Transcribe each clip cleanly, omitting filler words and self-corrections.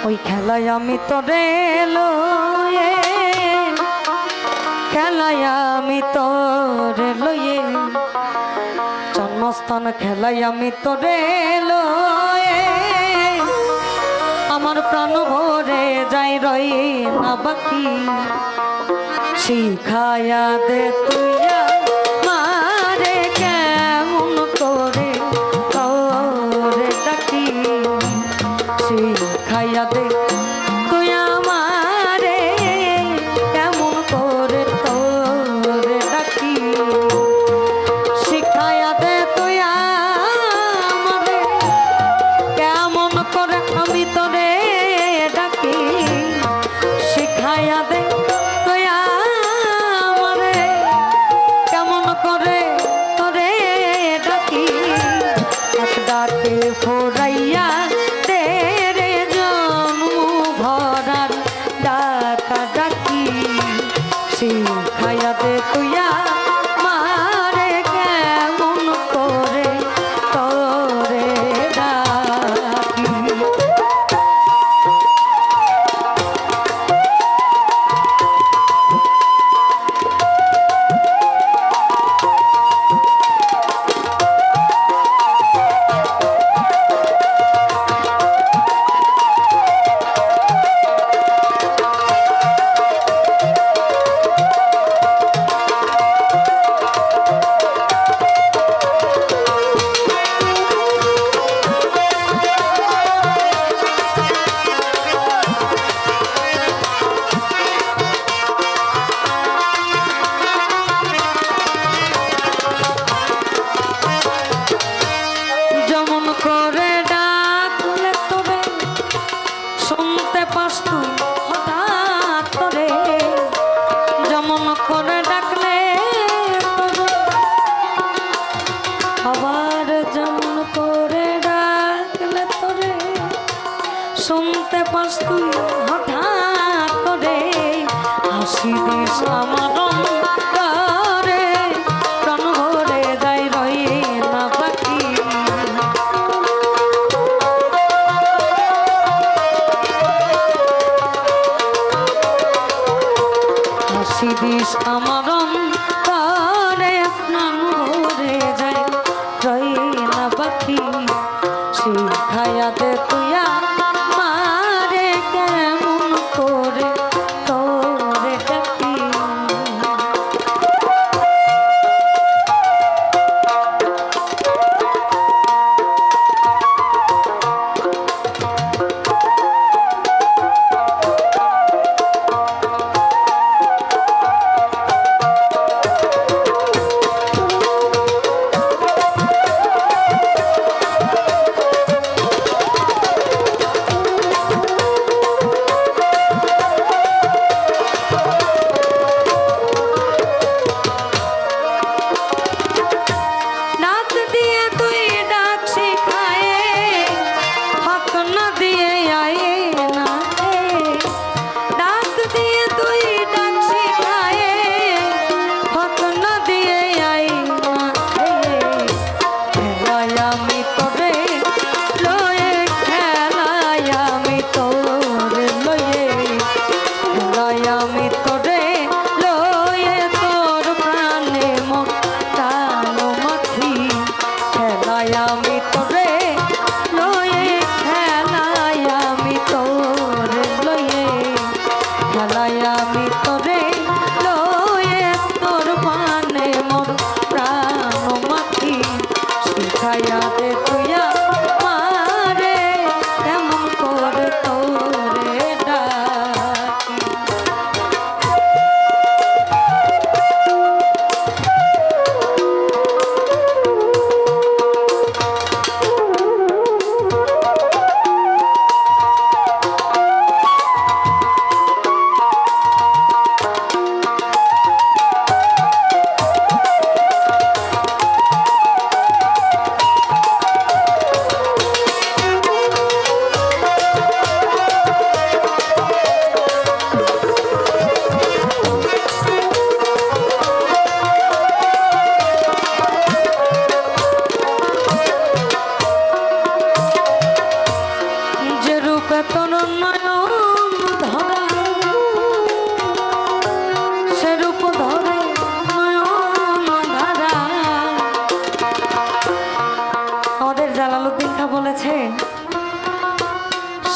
ওই খেলায় আমি তোরে লয়ে, খেলায় আমি তোরে লয়ে, জন্মস্থান খেলায় আমি তোরে লয়ে, আমার প্রাণ ভরে যাই রয়ে না বাকি, শিখায়া দে তুই মারে কেমন করে তোরে ডাকি, শিখায়া দে তুই আমারে কেমন করে তোরে ডাকি, শিখায়া দে তুই আমারে কেমন করে আমি তোরে ডাকি, শিখায়া দে তুই আমারে কেমন করে তোরে ডাকি, এক ডাকে ফোরাইয়া তেরে জন্ম ভরার ডাকা ডাকি, শিখায়া দে তুই আমারে কেমন করে তোরে ডাকি। শুনতে পাস তুই হঠাৎ করে, হাসি দিস আমার অন্তরে, প্রাণ ভরে যাই রয়ে না বাকি, হাসি দিস আমার অন্তরে, প্রাণ ভরে যাই রয়ে না বাকি, শিখায়া দে তুই মারে কেমন করে তোরে ডাকি।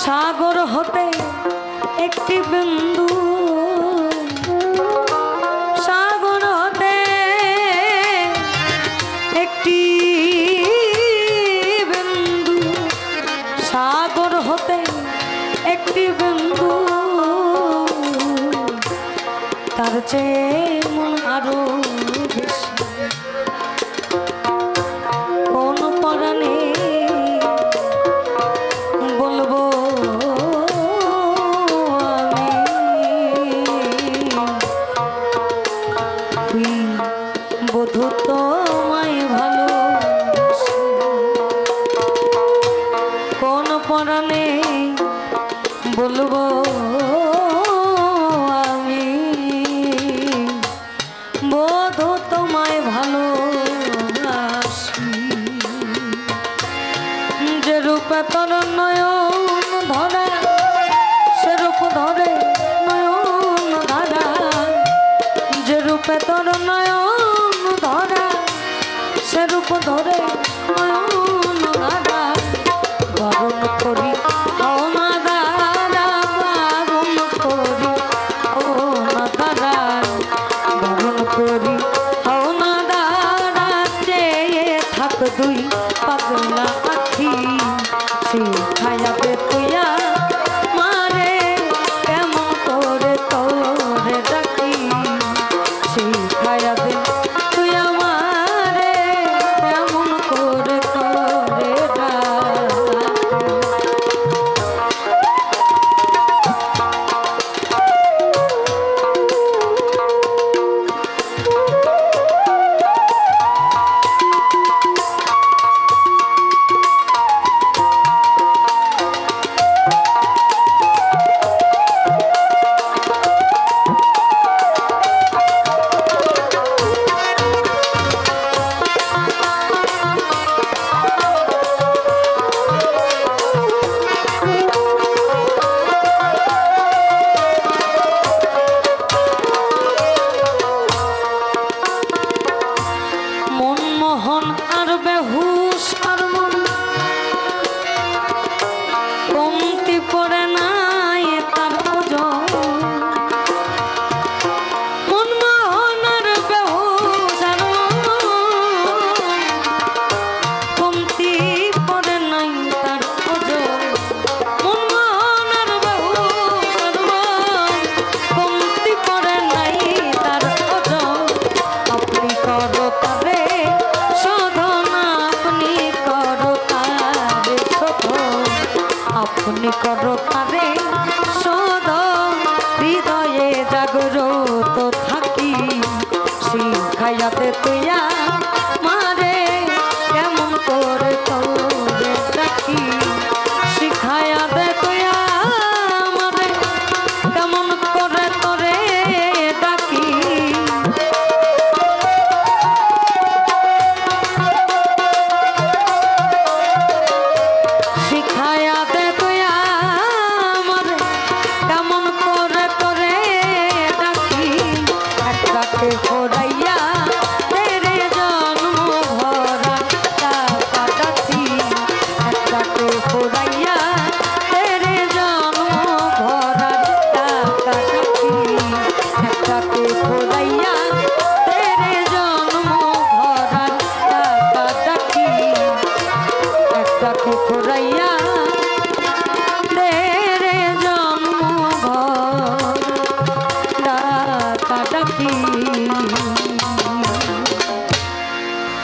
সাগর হতে একটি বিন্দু, সাগর হতে একটি বিন্দু, সাগর হতে একটি বিন্দু, তার চেয়ে মন আরো বেশি কোন পরাণে বলবো আমি বধূ তোমায় ভালো কোন পরাণে বলবো আমি বধূ তোমায় ভালোবাসি। যে রূপে তোর নয়ন ধরা সে রূপ ধরে নয়ন ধরা, যে রূপে তোর নয়ন ধরা সে রূপ ধরে নয়ন ধরা, বরণ করি ও না দাদা, বরণ করি ও না দাদা, বরণ করি ও না দাদা, চেয়ে থাক দুই পাগলা আখি, শিখায়াবে তুইয়া মারে কেমন করে তোরে ডাকি, শিখায়াবে তুই আমারে কেমন করে তোরে ডাকি। মনমোহন আর বেহুশ আর মন কমতি পড়ে নাই তার ওজন, মনমোহন আর বেহুশ আর মন কমতি পড়ে নাই তার ওজন, মনমোহন আর বেহুশ আর মন কমতি পড়ে নাই তার ওজন। আপনি করো তারে আপনি করো তারে শোধ, হৃদয়ে জাগ্রত থাকি, শিখায়াতে তুইয়া